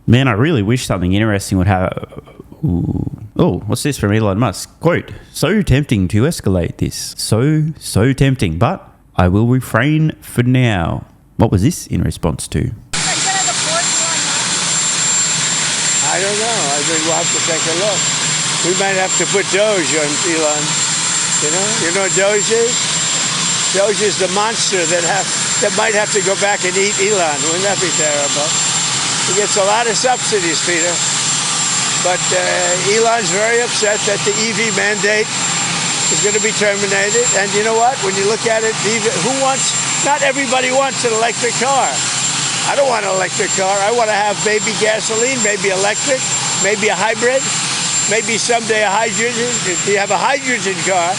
Man, I really wish something interesting would happen. Oh, what's this from Elon Musk? Quote, so tempting to escalate this. So tempting, but I will refrain for now. What was this in response to? Are you going to deport Elon Musk? I don't know. I think we'll have to take a look. We might have to put Doge on Elon. You know what Doge is? Doge is the monster that might have to go back and eat Elon. Wouldn't that be terrible? He gets a lot of subsidies, Peter. But Elon's very upset that the EV mandate is going to be terminated. And you know what? When you look at it, not everybody wants an electric car. I don't want an electric car. I want to have maybe gasoline, maybe electric, maybe a hybrid, maybe someday a hydrogen. If you have a hydrogen car,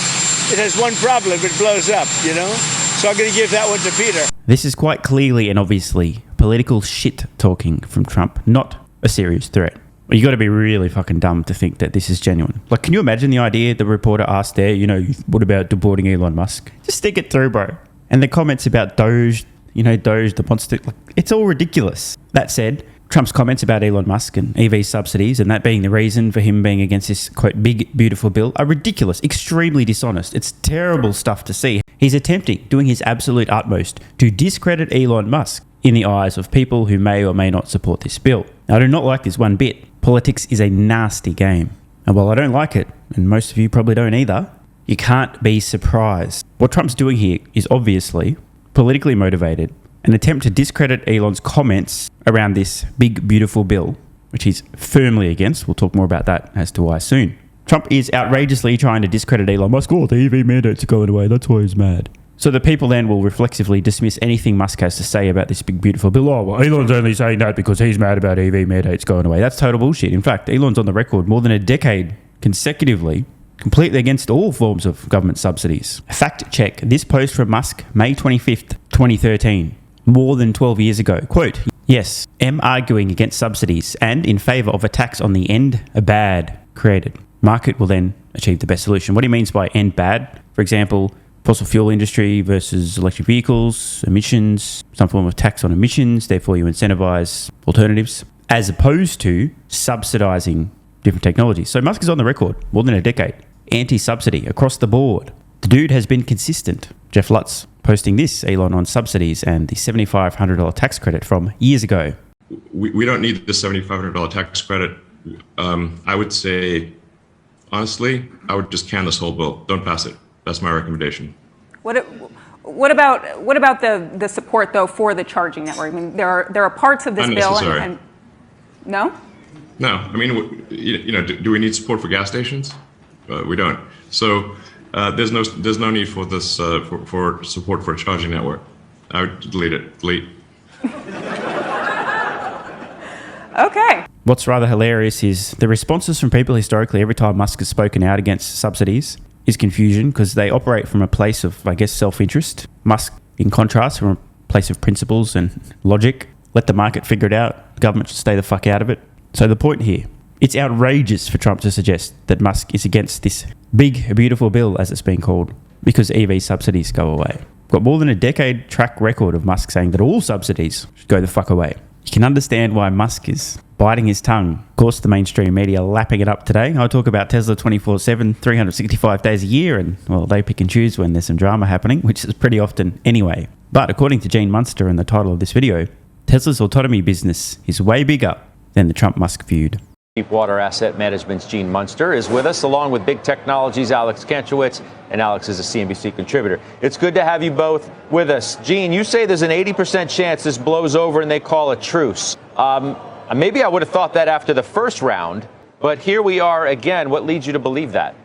it has one problem. It blows up, So I'm going to give that one to Peter. This is quite clearly and obviously political shit talking from Trump, not a serious threat. You got to be really fucking dumb to think that this is genuine. Like, can you imagine the idea the reporter asked there, what about deporting Elon Musk? Just stick it through, bro. And the comments about Doge, Doge, the monster, it's all ridiculous. That said, Trump's comments about Elon Musk and EV subsidies and that being the reason for him being against this, quote, big, beautiful bill are ridiculous, extremely dishonest. It's terrible stuff to see. He's attempting, doing his absolute utmost to discredit Elon Musk in the eyes of people who may or may not support this bill. Now, I do not like this one bit. Politics is a nasty game. And while I don't like it, and most of you probably don't either, you can't be surprised. What Trump's doing here is obviously politically motivated, an attempt to discredit Elon's comments around this big, beautiful bill, which he's firmly against. We'll talk more about that as to why soon. Trump is outrageously trying to discredit Elon Musk. Oh, the EV mandates are going away. That's why he's mad. So the people then will reflexively dismiss anything Musk has to say about this big, beautiful bill. Oh, well, Elon's only saying that because he's mad about EV mandates going away. That's total bullshit. In fact, Elon's on the record more than a decade consecutively completely against all forms of government subsidies. Fact check. This post from Musk, May 25th, 2013, more than 12 years ago. Quote, yes, am arguing against subsidies and in favour of a tax on the end bad created. Market will then achieve the best solution. What he means by end bad, for example, fossil fuel industry versus electric vehicles, emissions, some form of tax on emissions, therefore you incentivize alternatives, as opposed to subsidizing different technologies. So Musk is on the record, more than a decade, anti-subsidy across the board. The dude has been consistent. Jeff Lutz posting this, Elon on subsidies and the $7,500 tax credit from years ago. We don't need the $7,500 tax credit. I would say, honestly, I would just can this whole bill. Don't pass it. That's my recommendation. What about the support though for the charging network? I mean, there are parts of this bill and no. No, I mean, do we need support for gas stations? We don't. So there's no need for this for support for a charging network. I would delete it. Delete. Okay. What's rather hilarious is the responses from people historically every time Musk has spoken out against subsidies is confusion because they operate from a place of, I guess, self-interest. Musk, in contrast, from a place of principles and logic. Let the market figure it out. The government should stay the fuck out of it. So the point here, it's outrageous for Trump to suggest that Musk is against this big, beautiful bill, as it's been called, because EV subsidies go away. Got more than a decade track record of Musk saying that all subsidies should go the fuck away. You can understand why Musk is biting his tongue. Of course, the mainstream media lapping it up today. I'll talk about Tesla 24/7, 365 days a year, and, well, they pick and choose when there's some drama happening, which is pretty often anyway. But according to Gene Munster in the title of this video, Tesla's autonomy business is way bigger than the Trump-Musk feud. Deepwater Asset Management's Gene Munster is with us, along with Big Technology's Alex Kantrowitz, and Alex is a CNBC contributor. It's good to have you both with us. Gene, you say there's an 80% chance this blows over and they call a truce. Maybe I would have thought that after the first round, but here we are again. What leads you to believe that?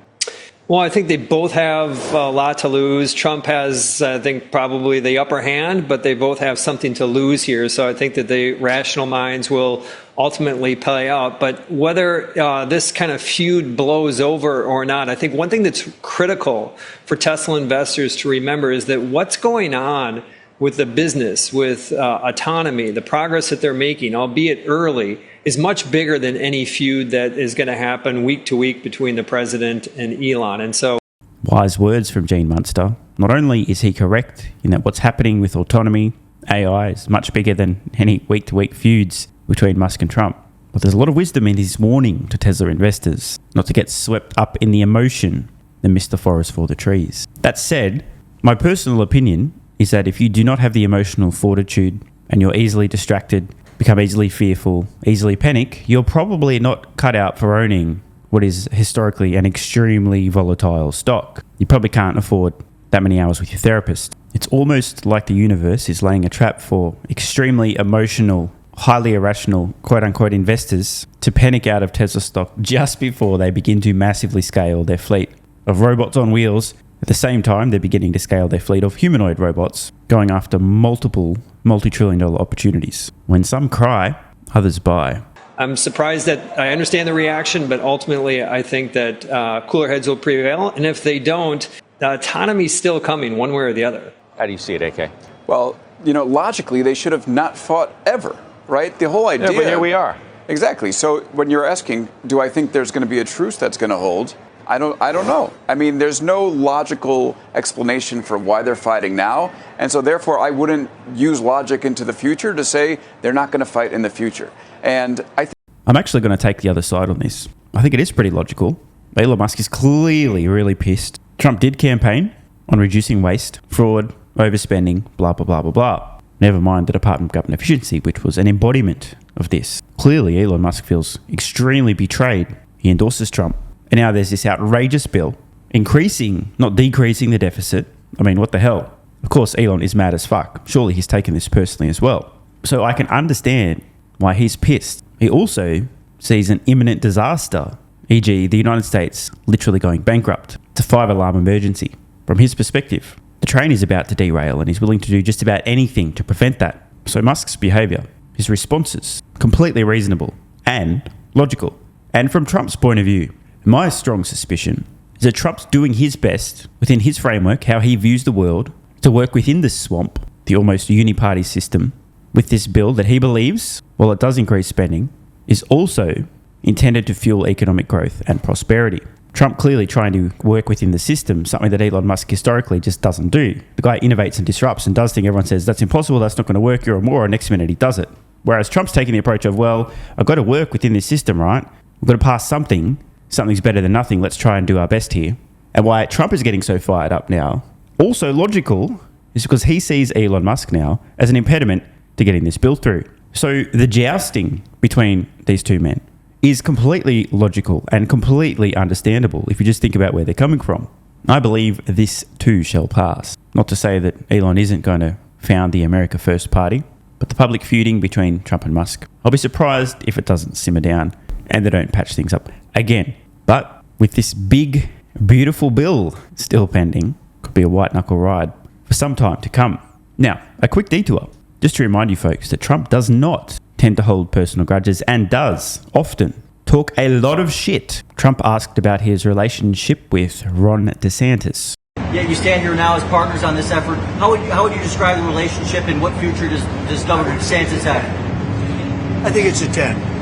Well, I think they both have a lot to lose. Trump has, I think, probably the upper hand, but they both have something to lose here. So I think that the rational minds will ultimately play out. But whether this kind of feud blows over or not, I think one thing that's critical for Tesla investors to remember is that what's going on with the business, with autonomy, the progress that they're making, albeit early, is much bigger than any feud that is going to happen week to week between the president and Elon. And so, wise words from Gene Munster. Not only is he correct in that what's happening with autonomy, AI, is much bigger than any week-to-week feuds between Musk and Trump, But there's a lot of wisdom in his warning to Tesla investors not to get swept up in the emotion and miss the forest for the trees. That said, my personal opinion is that if you do not have the emotional fortitude and you're easily distracted, become easily fearful, easily panic, you're probably not cut out for owning what is historically an extremely volatile stock. You probably can't afford that many hours with your therapist. It's almost like the universe is laying a trap for extremely emotional, highly irrational, quote-unquote investors to panic out of Tesla stock just before they begin to massively scale their fleet of robots on wheels. At the same time, they're beginning to scale their fleet of humanoid robots, going after multiple multi-trillion-dollar opportunities. When some cry, others buy. I'm surprised that I understand the reaction, but ultimately I think that cooler heads will prevail. And if they don't, autonomy's still coming one way or the other. How do you see it, AK? Well, logically, they should have not fought ever, right? The whole idea. Yeah, but here we are. Exactly. So when you're asking, do I think there's going to be a truce that's going to hold? I don't know. I mean, there's no logical explanation for why they're fighting now. And so therefore, I wouldn't use logic into the future to say they're not going to fight in the future. And I'm actually going to take the other side on this. I think it is pretty logical. Elon Musk is clearly really pissed. Trump did campaign on reducing waste, fraud, overspending, blah, blah, blah, blah, blah. Never mind the Department of Government Efficiency, which was an embodiment of this. Clearly, Elon Musk feels extremely betrayed. He endorses Trump. And now there's this outrageous bill increasing, not decreasing the deficit. I mean, what the hell? Of course, Elon is mad as fuck. Surely he's taken this personally as well. So I can understand why he's pissed. He also sees an imminent disaster, e.g. the United States literally going bankrupt. It's a 5-alarm emergency. From his perspective, the train is about to derail and he's willing to do just about anything to prevent that. So Musk's behaviour, his responses, completely reasonable and logical. And from Trump's point of view, my strong suspicion is that Trump's doing his best within his framework, how he views the world, to work within this swamp, the almost uni-party system, with this bill that he believes, while it does increase spending, is also intended to fuel economic growth and prosperity. Trump clearly trying to work within the system, something that Elon Musk historically just doesn't do. The guy innovates and disrupts and does things everyone says, that's impossible, that's not going to work, you're a moron, next minute he does it. Whereas Trump's taking the approach of, well, I've got to work within this system, right? We've got to pass something. Something's better than nothing. Let's try and do our best here. And why Trump is getting so fired up now, also logical, is because he sees Elon Musk now as an impediment to getting this bill through. So the jousting between these two men is completely logical and completely understandable if you just think about where they're coming from. I believe this too shall pass. Not to say that Elon isn't going to found the America First Party, but the public feuding between Trump and Musk, I'll be surprised if it doesn't simmer down and they don't patch things up again. But with this big, beautiful bill still pending, could be a white knuckle ride for some time to come. Now, a quick detour, just to remind you folks that Trump does not tend to hold personal grudges and does often talk a lot of shit. Trump asked about his relationship with Ron DeSantis. Yeah, you stand here now as partners on this effort. How would you describe the relationship and what future does Governor DeSantis have? I think it's a 10.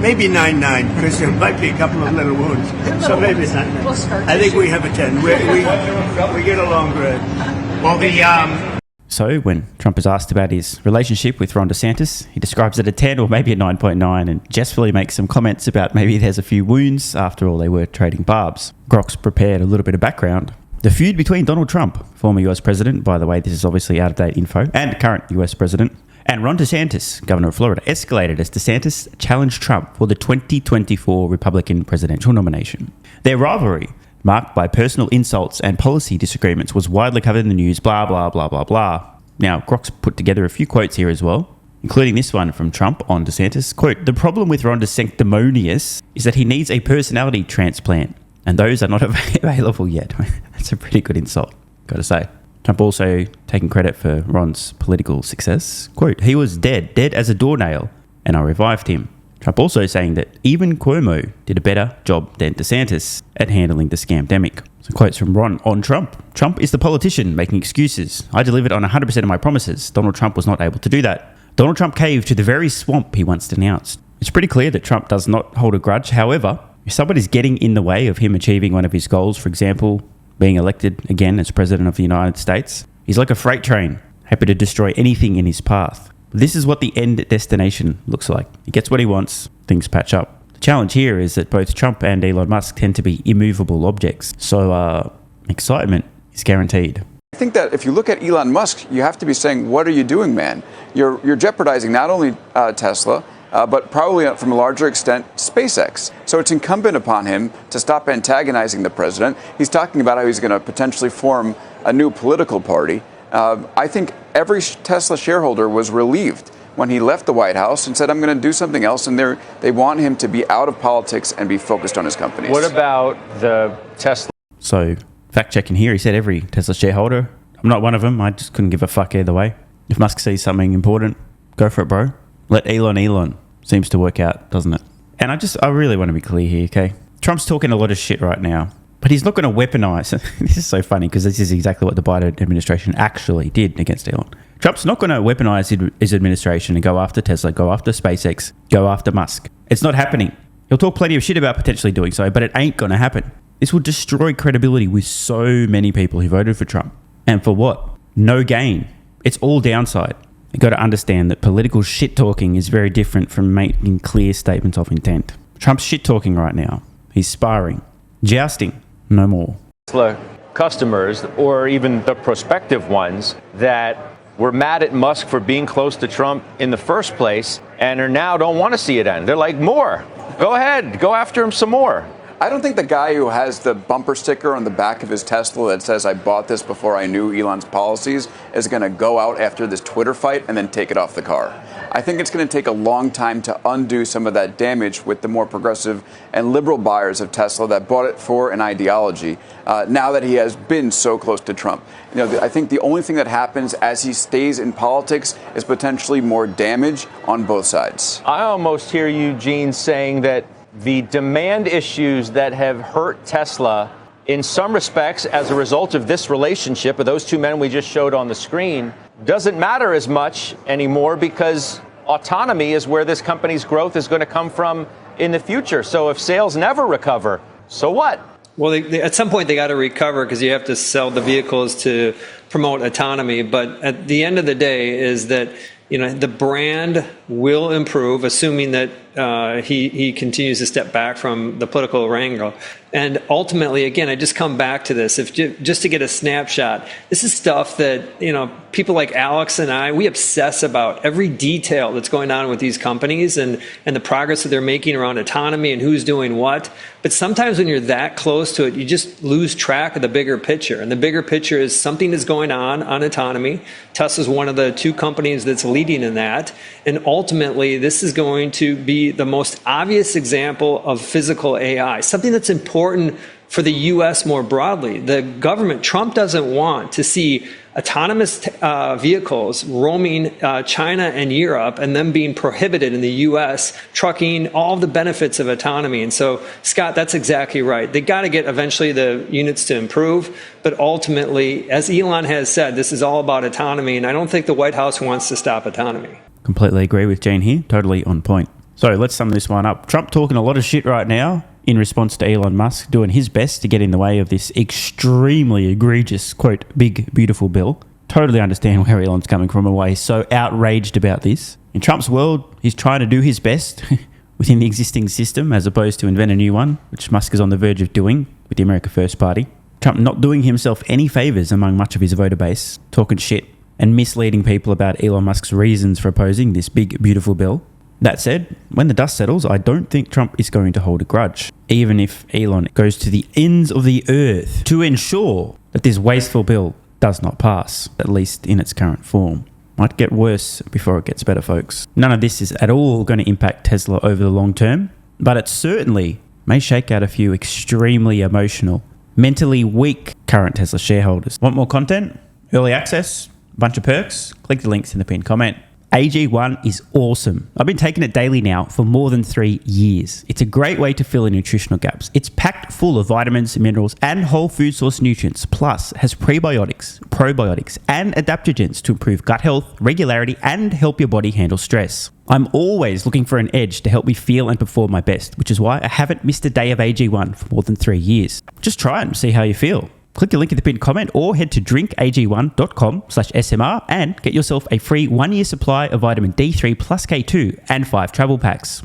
Maybe 9-9, because there might be a couple of little wounds. So maybe it's 9-9. I think we have a 10. We get along good. Well, So when Trump is asked about his relationship with Ron DeSantis, he describes it a 10 or maybe a 9.9 and jestfully makes some comments about maybe there's a few wounds. After all, they were trading barbs. Grok's prepared a little bit of background. The feud between Donald Trump, former US president, by the way, this is obviously out-of-date info, and current US president, and Ron DeSantis, governor of Florida, escalated as DeSantis challenged Trump for the 2024 Republican presidential nomination. Their rivalry, marked by personal insults and policy disagreements, was widely covered in the news, blah, blah, blah, blah, blah. Now, Grok's put together a few quotes here as well, including this one from Trump on DeSantis. Quote, "The problem with Ron DeSanctimonious is that he needs a personality transplant, and those are not available yet." That's a pretty good insult, gotta say. Trump also taking credit for Ron's political success. Quote, "He was dead as a doornail, and I revived him." Trump also saying that even Cuomo did a better job than DeSantis at handling the scamdemic. Some quotes from Ron on Trump. "Trump is the politician making excuses. I delivered on 100% of my promises. Donald Trump was not able to do that. Donald Trump caved to the very swamp he once denounced." It's pretty clear that Trump does not hold a grudge. However, if somebody's getting in the way of him achieving one of his goals, for example, being elected again as president of the United States, he's like a freight train, happy to destroy anything in his path. This is what the end destination looks like. He gets what he wants, things patch up. The challenge here is that both Trump and Elon Musk tend to be immovable objects. So excitement is guaranteed. I think that if you look at Elon Musk, you have to be saying, what are you doing, man? You're jeopardizing not only Tesla, but probably from a larger extent, SpaceX. So it's incumbent upon him to stop antagonizing the president. He's talking about how he's going to potentially form a new political party. I think every Tesla shareholder was relieved when he left the White House and said, I'm going to do something else. And they want him to be out of politics and be focused on his companies. What about the Tesla? So, fact checking here, he said every Tesla shareholder. I'm not one of them. I just couldn't give a fuck either way. If Musk sees something important, go for it, bro. Let Elon. Seems to work out, doesn't it? And I really want to be clear here, okay? Trump's talking a lot of shit right now, but he's not going to weaponize. This is so funny because this is exactly what the Biden administration actually did against Elon. Trump's not going to weaponize his administration and go after Tesla, go after SpaceX, go after Musk. It's not happening. He'll talk plenty of shit about potentially doing so, but it ain't going to happen. This will destroy credibility with so many people who voted for Trump. And for what? No gain. It's all downside. You've got to understand that political shit-talking is very different from making clear statements of intent. Trump's shit-talking right now. He's sparring. Jousting. No more. Tesla customers, or even the prospective ones, that were mad at Musk for being close to Trump in the first place and are now don't want to see it end. They're like, more. Go ahead. Go after him some more. I don't think the guy who has the bumper sticker on the back of his Tesla that says, I bought this before I knew Elon's policies, is going to go out after this Twitter fight and then take it off the car. I think it's going to take a long time to undo some of that damage with the more progressive and liberal buyers of Tesla that bought it for an ideology, now that he has been so close to Trump. I think the only thing that happens as he stays in politics is potentially more damage on both sides. I almost hear you, Gene, saying that the demand issues that have hurt Tesla in some respects as a result of this relationship of those two men we just showed on the screen doesn't matter as much anymore because autonomy is where this company's growth is going to come from in the future. So if sales never recover, so what? Well, at some point they got to recover because you have to sell the vehicles to promote autonomy. But at the end of the day is that the brand will improve, assuming that he continues to step back from the political wrangle. And ultimately, again, I just come back to this. Just to get a snapshot, this is stuff that, people like Alex and I, we obsess about every detail that's going on with these companies and the progress that they're making around autonomy and who's doing what. But sometimes when you're that close to it, you just lose track of the bigger picture. And the bigger picture is something is going on autonomy. Tesla's one of the two companies that's leading in that. And ultimately, this is going to be the most obvious example of physical AI, something that's important for the U.S. more broadly. The government, Trump doesn't want to see autonomous vehicles roaming China and Europe and them being prohibited in the U.S., trucking, all the benefits of autonomy. And so, Scott, that's exactly right. They got to get eventually the units to improve. But ultimately, as Elon has said, this is all about autonomy. And I don't think the White House wants to stop autonomy. Completely agree with Jane here. Totally on point. So let's sum this one up. Trump talking a lot of shit right now in response to Elon Musk doing his best to get in the way of this extremely egregious, quote, big, beautiful bill. Totally understand where Elon's coming from and why he's so outraged about this. In Trump's world, he's trying to do his best within the existing system as opposed to invent a new one, which Musk is on the verge of doing with the America First Party. Trump not doing himself any favours among much of his voter base, talking shit and misleading people about Elon Musk's reasons for opposing this big, beautiful bill. That said, when the dust settles, I don't think Trump is going to hold a grudge, even if Elon goes to the ends of the earth to ensure that this wasteful bill does not pass, at least in its current form. Might get worse before it gets better, folks. None of this is at all going to impact Tesla over the long term, but it certainly may shake out a few extremely emotional, mentally weak current Tesla shareholders. Want more content? Early access? Bunch of perks? Click the links in the pinned comment. AG1 is awesome. I've been taking it daily now for more than 3 years. It's a great way to fill in nutritional gaps. It's packed full of vitamins, minerals, and whole food source nutrients, plus has prebiotics, probiotics, and adaptogens to improve gut health, regularity, and help your body handle stress. I'm always looking for an edge to help me feel and perform my best, which is why I haven't missed a day of AG1 for more than 3 years. Just try it and see how you feel. Click the link in the pinned comment or head to drinkag1.com/SMR and get yourself a free 1-year supply of vitamin D3 plus K2 and 5 travel packs.